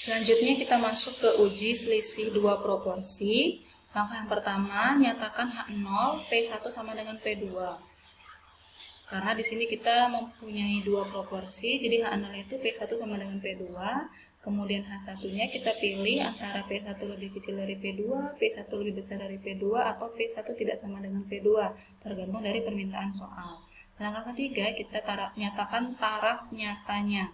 Selanjutnya kita masuk ke uji selisih dua proporsi. Langkah yang pertama, nyatakan H0 P1 sama dengan P2. Karena di sini kita mempunyai dua proporsi, jadi H0 itu P1 sama dengan P2. Kemudian H1-nya kita pilih antara P1 lebih kecil dari P2, P1 lebih besar dari P2, atau P1 tidak sama dengan P2, tergantung dari permintaan soal. Langkah ketiga, kita nyatakan taraf nyatanya,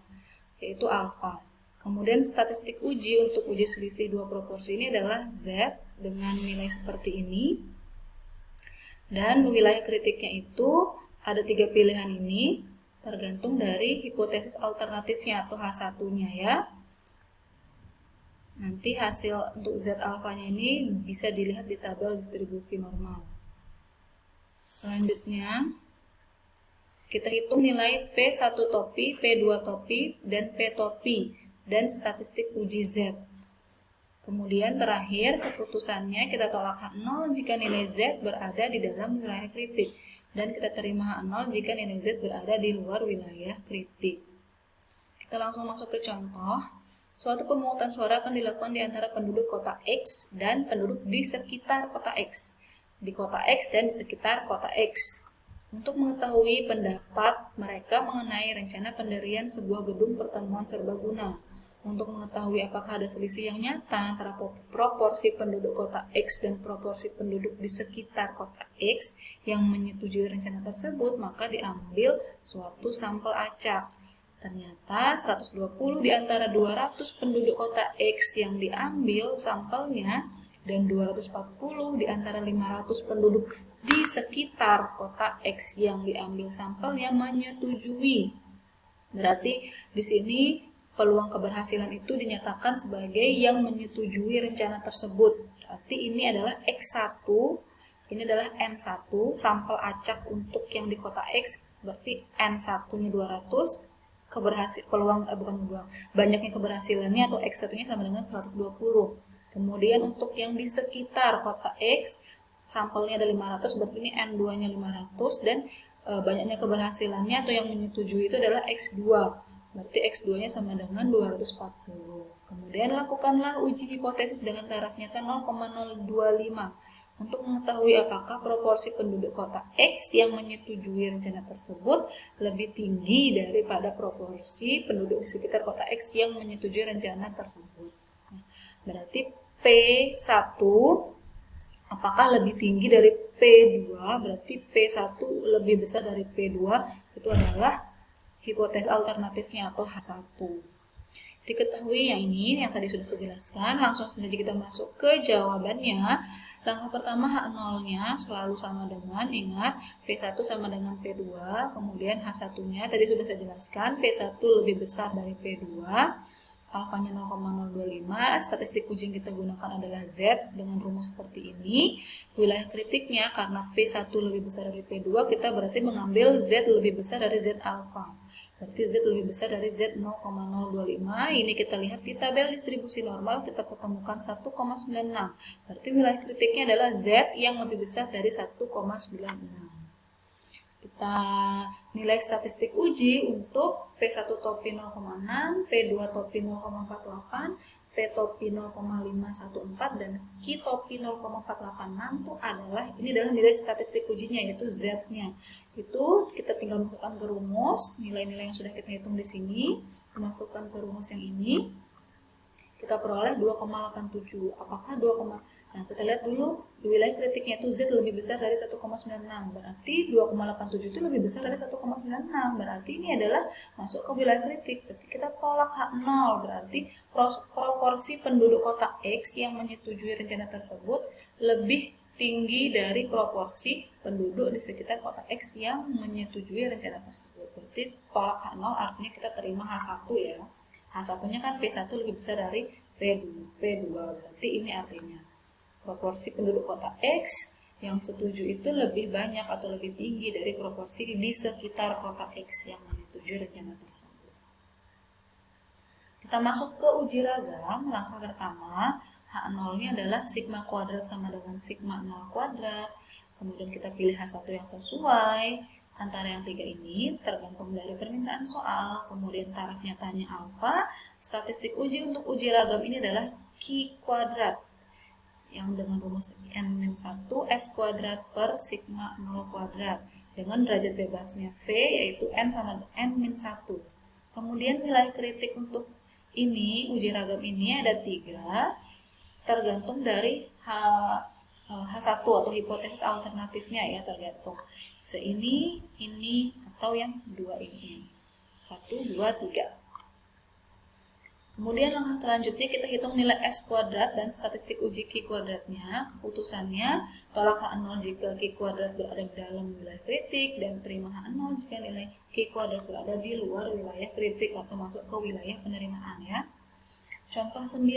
yaitu alfa. Kemudian statistik uji untuk uji selisih dua proporsi ini adalah Z dengan nilai seperti ini. Dan wilayah kritiknya itu ada tiga pilihan ini, tergantung dari hipotesis alternatifnya atau H1-nya ya. Nanti hasil untuk Z alfanya ini bisa dilihat di tabel distribusi normal. Selanjutnya, kita hitung nilai P1 topi, P2 topi, dan P topi, dan statistik uji Z. Kemudian terakhir keputusannya kita tolak H0 jika nilai Z berada di dalam wilayah kritik, dan kita terima H0 jika nilai Z berada di luar wilayah kritik. Kita langsung masuk ke contoh. Suatu pemungutan suara akan dilakukan di antara penduduk kota X dan penduduk di sekitar kota X. Di kota X dan di sekitar kota X. Untuk mengetahui pendapat mereka mengenai rencana pendirian sebuah gedung pertemuan serbaguna. Untuk mengetahui apakah ada selisih yang nyata antara proporsi penduduk kota X dan proporsi penduduk di sekitar kota X yang menyetujui rencana tersebut, maka diambil suatu sampel acak. Ternyata 120 di antara 200 penduduk kota X yang diambil sampelnya dan 240 di antara 500 penduduk di sekitar kota X yang diambil sampelnya menyetujui. Berarti di sini peluang keberhasilan itu dinyatakan sebagai yang menyetujui rencana tersebut. Berarti ini adalah X1, ini adalah N1, sampel acak untuk yang di kota X, berarti N1-nya 200, banyaknya keberhasilannya atau X1-nya sama dengan 120. Kemudian untuk yang di sekitar kota X, sampelnya ada 500, berarti ini N2-nya 500, dan banyaknya keberhasilannya atau yang menyetujui itu adalah X2. Berarti X2-nya sama dengan 240. Kemudian lakukanlah uji hipotesis dengan taraf nyata 0,025 untuk mengetahui apakah proporsi penduduk kota X yang menyetujui rencana tersebut lebih tinggi daripada proporsi penduduk di sekitar kota X yang menyetujui rencana tersebut. Berarti P1 apakah lebih tinggi dari P2, berarti P1 lebih besar dari P2, itu adalah hipotesis alternatifnya atau H1. Diketahui yang ini, yang tadi sudah saya jelaskan, langsung saja kita masuk ke jawabannya. Langkah pertama H0-nya selalu sama dengan, ingat, P1 sama dengan P2, kemudian H1-nya tadi sudah saya jelaskan, P1 lebih besar dari P2, alfanya 0,025, statistik uji yang kita gunakan adalah Z dengan rumus seperti ini. Wilayah kritiknya karena P1 lebih besar dari P2, kita berarti mengambil Z lebih besar dari Z alfa. Berarti Z lebih besar dari Z 0,025. Ini kita lihat di tabel distribusi normal, kita ketemukan 1,96. Berarti wilayah kritiknya adalah Z yang lebih besar dari 1,96. Kita nilai statistik uji untuk P1 topi 0,6, P2 topi 0,48, P topi 0,514, dan Q topi 0,486 itu adalah nilai statistik ujinya, yaitu Z-nya. Itu kita tinggal masukkan ke rumus, nilai-nilai yang sudah kita hitung di sini, masukkan ke rumus yang ini, kita peroleh 2,87. Apakah 2, nah kita lihat dulu di wilayah kritiknya itu Z lebih besar dari 1,96, berarti 2,87 itu lebih besar dari 1,96, berarti ini adalah masuk ke wilayah kritik. Berarti kita tolak H0, berarti proporsi penduduk kota X yang menyetujui rencana tersebut lebih tinggi dari proporsi penduduk di sekitar kota X yang menyetujui rencana tersebut. Berarti tolak H0 artinya kita terima H1 ya. H1-nya kan P1 lebih besar dari P2, berarti ini artinya proporsi penduduk kota X yang setuju itu lebih banyak atau lebih tinggi dari proporsi di sekitar kota X yang menyetujui rencana tersebut. Kita masuk ke uji ragam. Langkah pertama, H0-nya adalah sigma kuadrat sama dengan sigma 0 kuadrat. Kemudian kita pilih H1 yang sesuai. antara yang tiga ini tergantung dari permintaan soal, kemudian taraf nyatanya alfa, statistik uji untuk uji ragam ini adalah Q kuadrat yang dengan rumus N-1 S kuadrat per sigma 0 kuadrat dengan derajat bebasnya V yaitu N sama N-1. Kemudian nilai kritik untuk ini, uji ragam ini ada 3, tergantung dari H1 atau hipotesis alternatifnya ya, tergantung ini, atau yang dua ini. 1, 2, 3. Kemudian langkah selanjutnya kita hitung nilai S kuadrat dan statistik uji Q kuadratnya. Keputusannya, tolak H0 jika Q kuadrat berada di dalam wilayah kritik dan terima H0 jika nilai Q kuadrat berada di luar wilayah kritik atau masuk ke wilayah penerimaan ya. Contoh 9,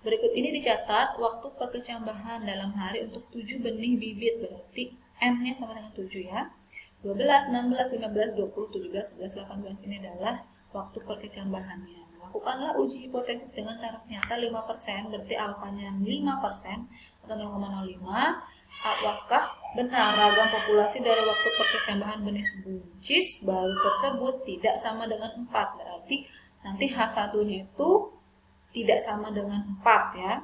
berikut ini dicatat waktu perkecambahan dalam hari untuk 7 benih bibit, berarti N-nya sama dengan 7 ya. 12, 16, 15, 20, 17, 11, 18 ini adalah waktu perkecambahannya. Lakukanlah uji hipotesis dengan taraf nyata 5%, berarti alfanya 5% atau 0,05. Apakah benar ragam populasi dari waktu perkecambahan benih buncis baru tersebut tidak sama dengan 4? Berarti nanti H1-nya itu tidak sama dengan 4 ya.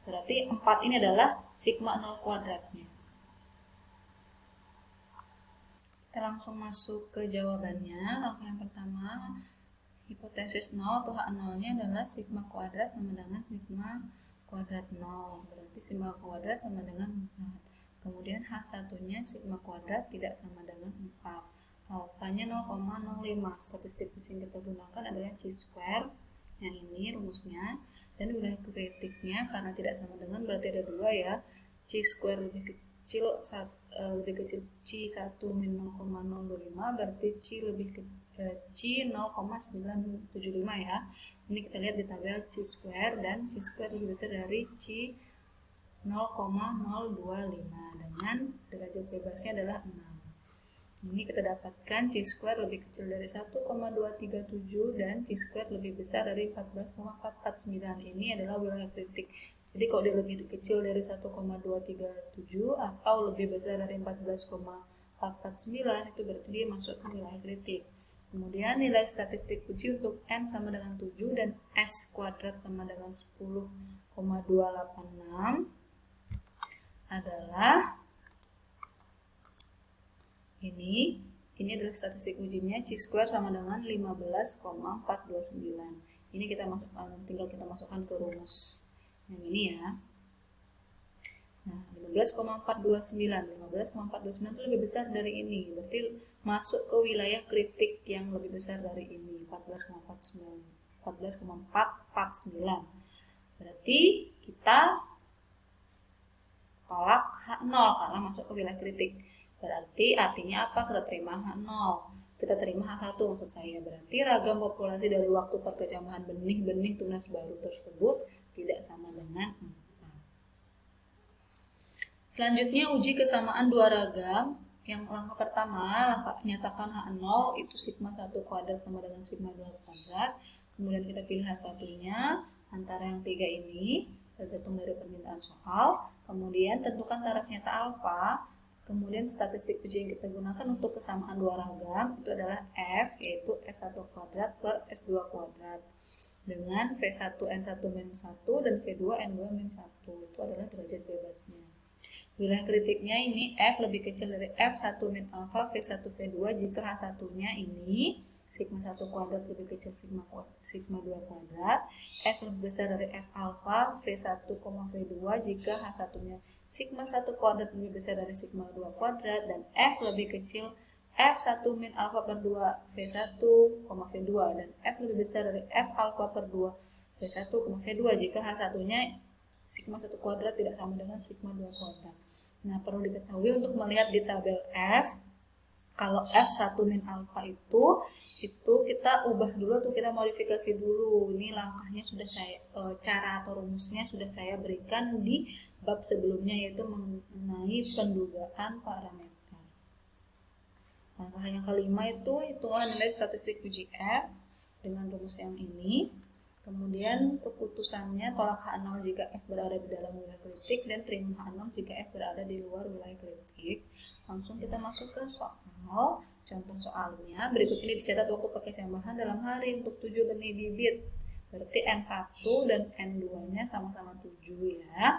Berarti 4 ini adalah sigma 0 kuadratnya. Kita langsung masuk ke jawabannya. Langkah yang pertama, hipotesis 0 atau H0-nya adalah sigma kuadrat sama dengan sigma kuadrat 0. Berarti sigma kuadrat sama dengan 4. Kemudian H1-nya sigma kuadrat tidak sama dengan 4. Alfanya 0,05. Statistik yang kita gunakan adalah chi-square. Yang ini rumusnya. Dan wilayah kritiknya karena tidak sama dengan berarti ada 2 ya. Chi-square lebih kecil chi1 min 0,025 berarti chi lebih kecil Chi 0,975 ya. Ini kita lihat di tabel chi square dan chi square lebih besar dari chi 0,025 dengan derajat bebasnya adalah 6. Ini kita dapatkan chi square lebih kecil dari 1,237 dan chi square lebih besar dari 14,449. Ini adalah wilayah kritik. Jadi kalau dia lebih kecil dari 1,237 atau lebih besar dari 14,449 itu berarti dia masuk ke wilayah kritik. Kemudian nilai statistik uji untuk N sama dengan 7 dan S kuadrat sama dengan 10,286 adalah ini adalah statistik ujinya chi square sama dengan 15,429. Ini tinggal kita masukkan ke rumus yang ini ya. Nah, 15,429 itu lebih besar dari ini, berarti masuk ke wilayah kritik yang lebih besar dari ini, 14,449. Berarti kita tolak H0 karena masuk ke wilayah kritik. Berarti artinya apa? Kita terima H0. Kita terima H1 maksud saya. Berarti ragam populasi dari waktu perkecambahan benih-benih tunas baru tersebut tidak sama dengan 4. Selanjutnya uji kesamaan dua ragam. Yang langkah pertama, langkah nyatakan H0 itu sigma 1 kuadrat sama dengan sigma 2 kuadrat. Kemudian kita pilih H1-nya antara yang 3 ini, tergantung dari permintaan soal. Kemudian tentukan taraf nyata alfa. Kemudian statistik uji yang kita gunakan untuk kesamaan dua ragam itu adalah F, yaitu S1 kuadrat per S2 kuadrat. Dengan V1 N1-1 dan V2 N2-1. Itu adalah derajat bebasnya. Wilayah kritiknya ini F lebih kecil dari F1 min alfa V1 V2 jika H1-nya ini sigma 1 kuadrat lebih kecil sigma 2 kuadrat. F lebih besar dari F alfa V1, V2 jika H1-nya sigma 1 kuadrat lebih besar dari sigma 2 kuadrat dan F lebih kecil F1 min alfa per 2 V1, V2 dan F lebih besar dari F alfa per 2 V1, V2 jika H1-nya sigma 1 kuadrat tidak sama dengan sigma 2 kuadrat. Nah, perlu diketahui untuk melihat di tabel F, kalau F1 min alfa itu kita ubah dulu atau kita modifikasi dulu. Ini langkahnya sudah saya, cara atau rumusnya sudah saya berikan di bab sebelumnya, yaitu mengenai pendugaan parameter. Langkah yang kelima itu hitunglah nilai statistik uji F dengan rumus yang ini. Kemudian keputusannya tolak H0 jika F berada di dalam wilayah kritik dan terima H0 jika F berada di luar wilayah kritik. Langsung kita masuk ke soal. Contoh soalnya, berikut ini dicatat waktu perkecambahan dalam hari untuk 7 benih bibit. Berarti N1 dan N2-nya sama-sama 7 ya.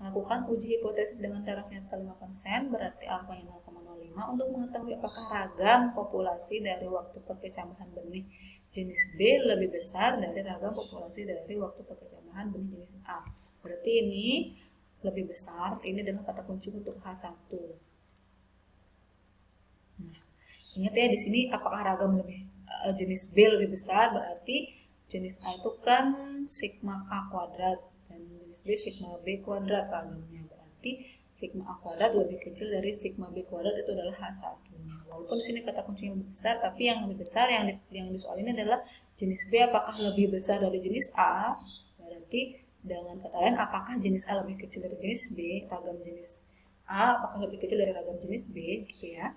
Lakukan uji hipotesis dengan taraf nyata 5%, berarti alfanya 0,05 untuk mengetahui apakah ragam populasi dari waktu perkecambahan benih jenis B lebih besar dari ragam populasi dari waktu perkecambahan benih jenis A. Berarti ini lebih besar, ini adalah kata kunci untuk H1. Nah, ingat ya di sini apakah ragam jenis B lebih besar, berarti jenis A itu kan sigma A kuadrat dan jenis B sigma B kuadrat ragamnya, berarti sigma A kuadrat lebih kecil dari sigma B kuadrat, itu adalah H1. Walaupun di sini kata kuncinya lebih besar, tapi yang lebih besar yang di soal ini adalah jenis B apakah lebih besar dari jenis A. Berarti dengan kata lain, apakah jenis A lebih kecil dari jenis B, ragam jenis A apakah lebih kecil dari ragam jenis B, gitu ya.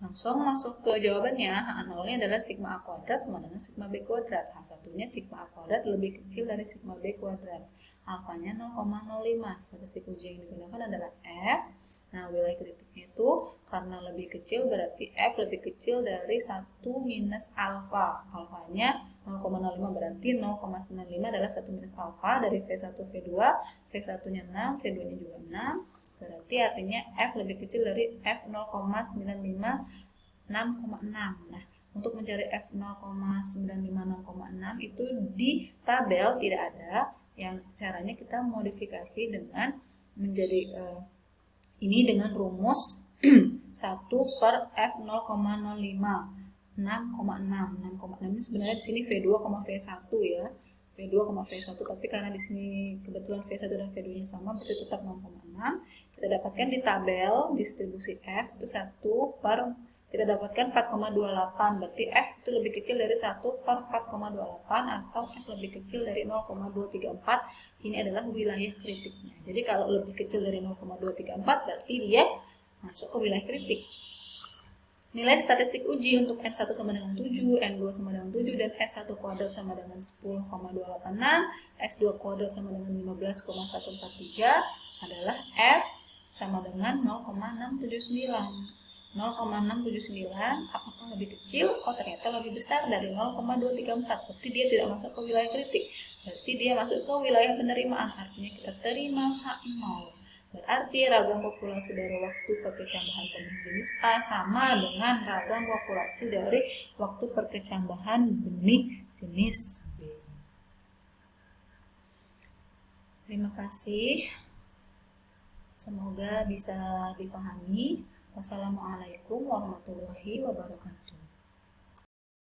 Langsung masuk ke jawabannya. H0-nya adalah sigma A kuadrat sama dengan sigma B kuadrat. H1-nya sigma A kuadrat lebih kecil dari sigma B kuadrat. Alfanya 0,05. Statistik uji yang digunakan adalah F. Nah, wilayah kritiknya itu karena lebih kecil berarti F lebih kecil dari 1 minus alfa. Alfanya 0,05 berarti 0,95 adalah 1 minus alfa dari V1, V2. V1-nya 6, V2-nya juga 6. Berarti artinya F lebih kecil dari F 0,95 6,6. Nah, untuk mencari F 0,95 6,6 itu di tabel tidak ada. Yang caranya kita modifikasi dengan menjadi ini dengan rumus 1 per F 0,05 6,6. 6,6 ini sebenarnya di sini V2, V1 ya. V2, V1, tapi karena di sini kebetulan V1 dan V2-nya sama, berarti tetap 0,6. Kita dapatkan di tabel distribusi F itu 1 per, kita dapatkan 4,28, berarti F itu lebih kecil dari 1 per 4,28 atau F lebih kecil dari 0,234. Ini adalah wilayah kritiknya. Jadi kalau lebih kecil dari 0,234 berarti dia masuk ke wilayah kritik. Nilai statistik uji untuk N1 sama dengan 7, N2 sama dengan 7, dan S1 kuadrat sama dengan 10,286, S2 kuadrat sama dengan 15,143 adalah F sama dengan 0,679. 0,679 apakah lebih kecil? Oh, ternyata lebih besar dari 0,234. Berarti dia tidak masuk ke wilayah kritik. Berarti dia masuk ke wilayah penerimaan. Artinya kita terima H0. Berarti ragam populasi dari waktu perkecambahan benih jenis A sama dengan ragam populasi dari waktu perkecambahan benih jenis B. Terima kasih. Semoga bisa dipahami. Wassalamualaikum warahmatullahi wabarakatuh.